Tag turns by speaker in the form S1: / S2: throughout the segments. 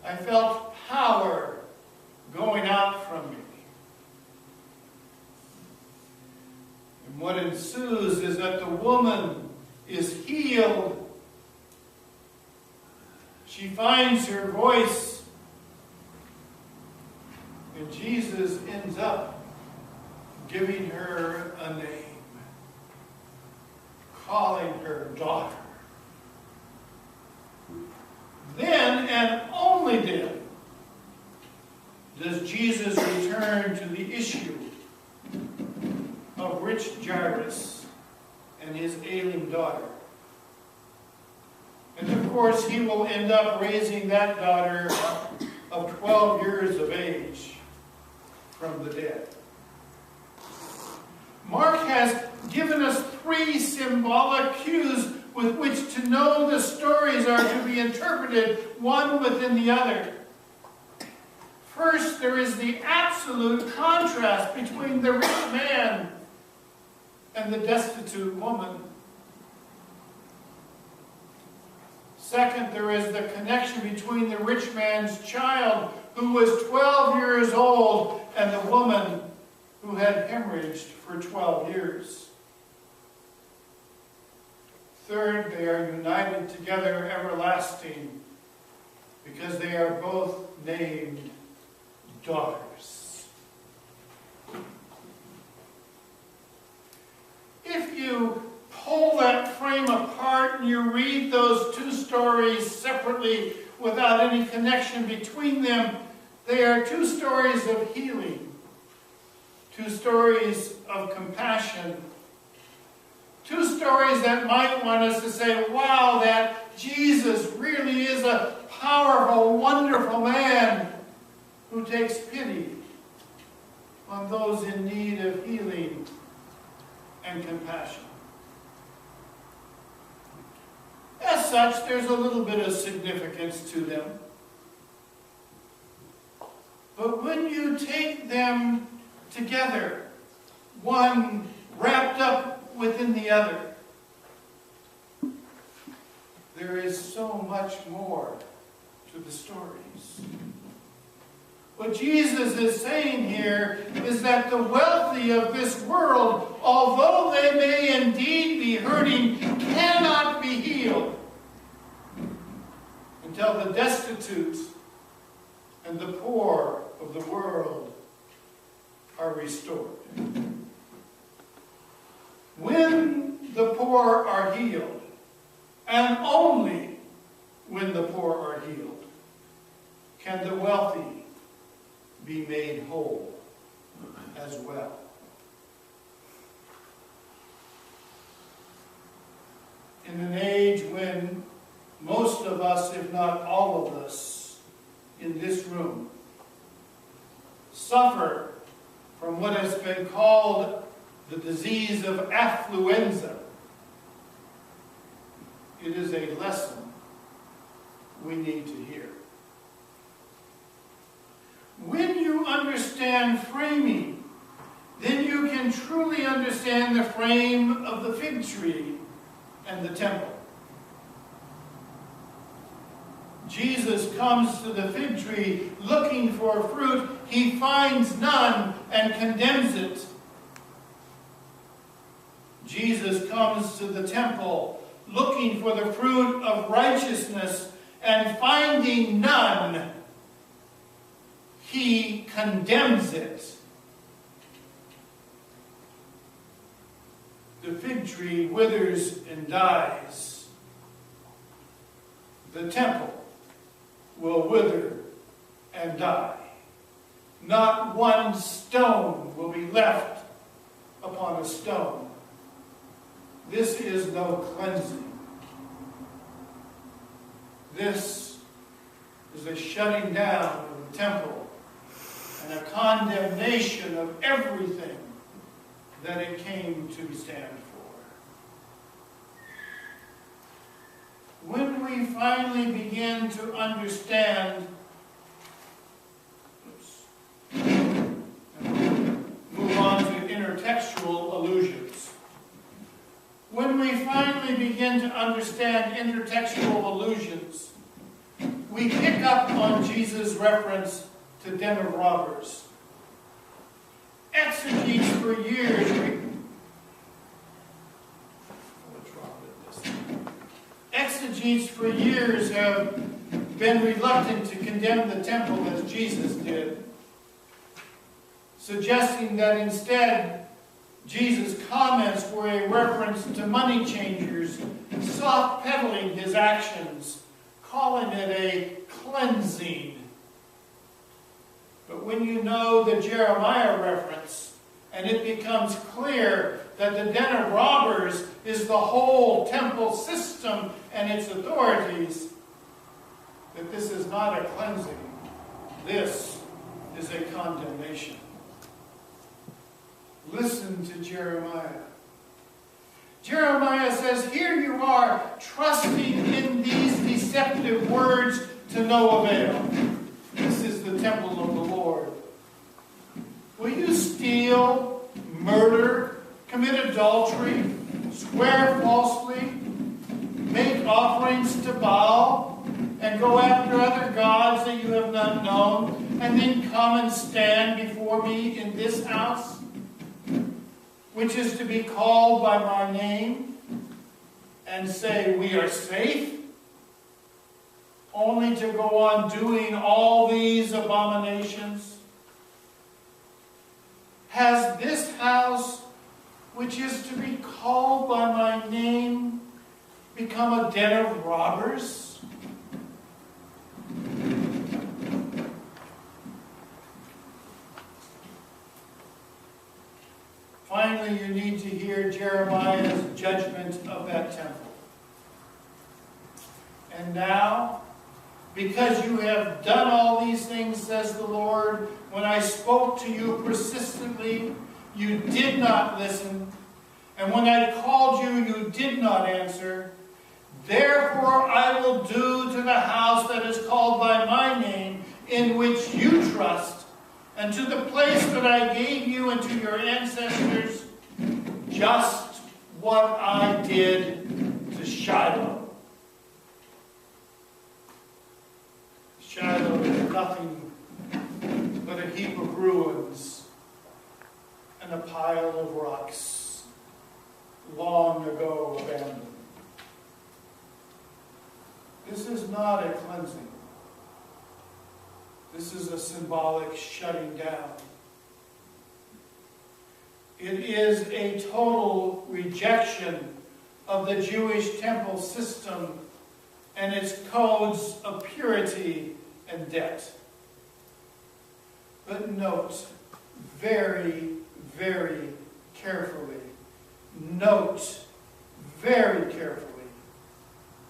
S1: I felt power going out from me. And what ensues is that the woman is healed. She finds her voice, and Jesus ends up giving her a name, calling her daughter. Then, and only then, does Jesus return to the issue of rich Jairus and his ailing daughter. And of course, he will end up raising that daughter of 12 years of age from the dead. Mark has given us 3 symbolic cues with which to know the stories are to be interpreted one within the other. First, there is the absolute contrast between the rich man and the destitute woman. Second, there is the connection between the rich man's child, who was 12 years old, and the woman who had hemorrhaged for 12 years. Third, they are united together everlasting because they are both named daughters. If you pull that frame apart and you read those 2 stories separately without any connection between them, they are 2 stories of healing, 2 stories of compassion, 2 stories that might want us to say, wow, that Jesus really is a powerful, wonderful man who takes pity on those in need of healing and compassion. As such, there's a little bit of significance to them. But when you take them together, one wrapped up within the other, there is so much more to the stories. What Jesus is saying here is that the wealthy of this world, although they may indeed be hurting, cannot be healed until the destitute and the poor of the world are restored. When the poor are healed, and only when the poor are healed, can the wealthy be made whole as well. In an age when most of us, if not all of us, in this room suffer from what has been called the disease of affluenza, it is a lesson we need to hear. When you understand framing, then you can truly understand the frame of the fig tree and the temple. Jesus comes to the fig tree looking for fruit. He finds none and condemns it. Jesus comes to the temple looking for the fruit of righteousness and finding none, he condemns it. The fig tree withers and dies. The temple will wither and die. Not one stone will be left upon a stone. This is no cleansing. This is a shutting down of the temple and a condemnation of everything that it came to stand for. When we finally begin to understand, move on to intertextual allusions. When we finally begin to understand intertextual allusions, we pick up on Jesus' reference to den of robbers. Exegetes for years Exegetes for years have been reluctant to condemn the temple as Jesus did, suggesting that instead Jesus' comments were a reference to money changers soft-pedaling his actions, calling it a cleansing. But when you know the Jeremiah reference, and it becomes clear that the den of robbers is the whole temple system and its authorities, that this is not a cleansing, this is a condemnation. Listen to Jeremiah. Jeremiah says, here you are trusting in these deceptive words to no avail. This is the temple of the Lord. Will you steal, murder, commit adultery, swear falsely, make offerings to Baal, and go after other gods that you have not known, and then come and stand before me in this house, which is to be called by my name, and say, we are safe, only to go on doing all these abominations? Has this house, which is to be called by my name, become a den of robbers? Finally, you need to hear Jeremiah's judgment of that temple. And now, because you have done all these things, says the Lord, when I spoke to you persistently, you did not listen. And when I called you, you did not answer. Therefore, I will do to the house that is called by my name, in which you trust, and to the place that I gave you and to your ancestors, just what I did to Shiloh. Shiloh is nothing but a heap of ruins and a pile of rocks, long ago abandoned. This is not a cleansing. This is a symbolic shutting down. It is a total rejection of the Jewish temple system and its codes of purity and debt. But note very, very carefully, note very carefully,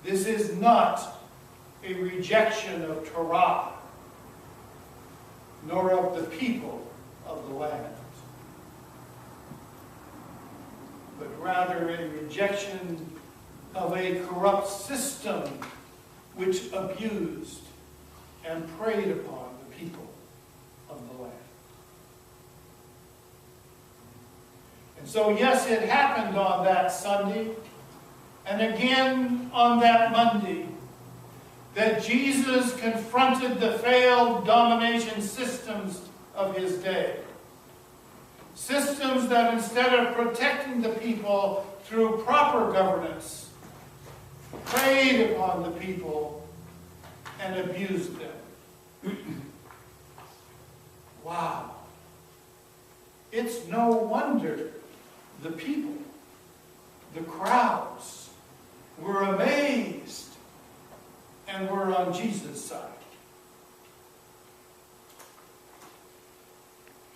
S1: this is not a rejection of Torah, nor of the people of the land, but rather a rejection of a corrupt system which abused and preyed upon the people of the land. And so, yes, it happened on that Sunday, and again on that Monday, that Jesus confronted the failed domination systems of his day. Systems that, instead of protecting the people through proper governance, preyed upon the people and abused them. Wow. It's no wonder the people, the crowds, were amazed and were on Jesus' side.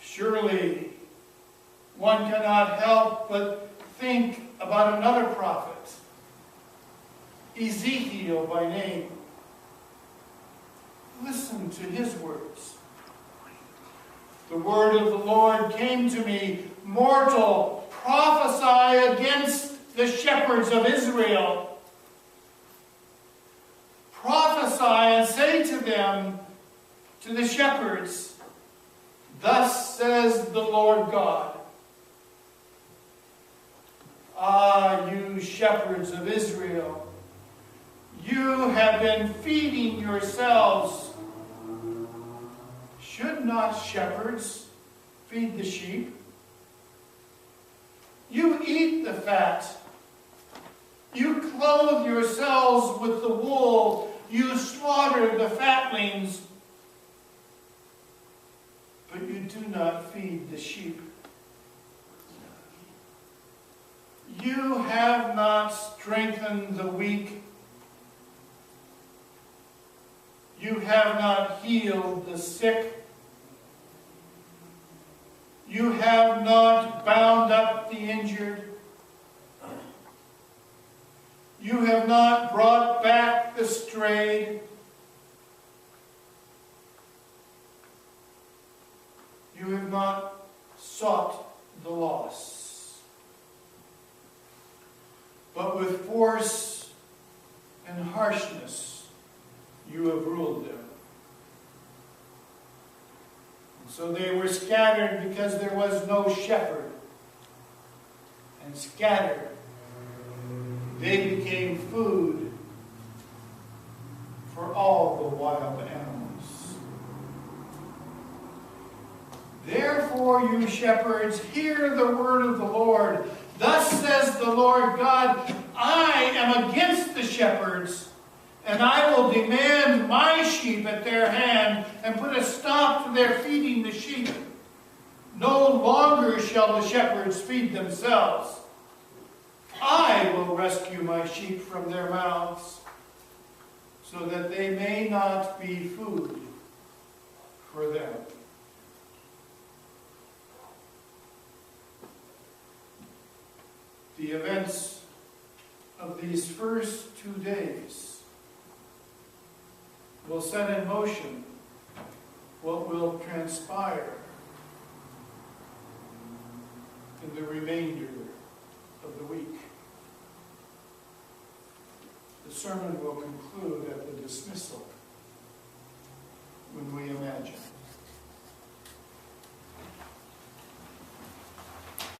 S1: Surely, one cannot help but think about another prophet, Ezekiel by name. Listen to his words. The word of the Lord came to me, mortal, prophesy against the shepherds of Israel. Prophesy and say to them, to the shepherds, thus says the Lord God. Ah, you shepherds of Israel, you have been feeding yourselves Should not shepherds feed the sheep? You eat the fat. You clothe yourselves with the wool. You slaughter the fatlings. But you do not feed the sheep. You have not strengthened the weak. You have not healed the sick. You have not bound up the injured. You have not brought back the strayed. You have not sought the lost. But with force and harshness you have ruled them. So they were scattered because there was no shepherd. And scattered, they became food for all the wild animals. Therefore, you shepherds, hear the word of the Lord. Thus says the Lord God, I am against the shepherds, and I will demand my sheep at their hand, and put a stop to their feeding the sheep. No longer shall the shepherds feed themselves. I will rescue my sheep from their mouths, so that they may not be food for them. The events of these first 2 days will set in motion what will transpire in the remainder of the week. The sermon will conclude at the dismissal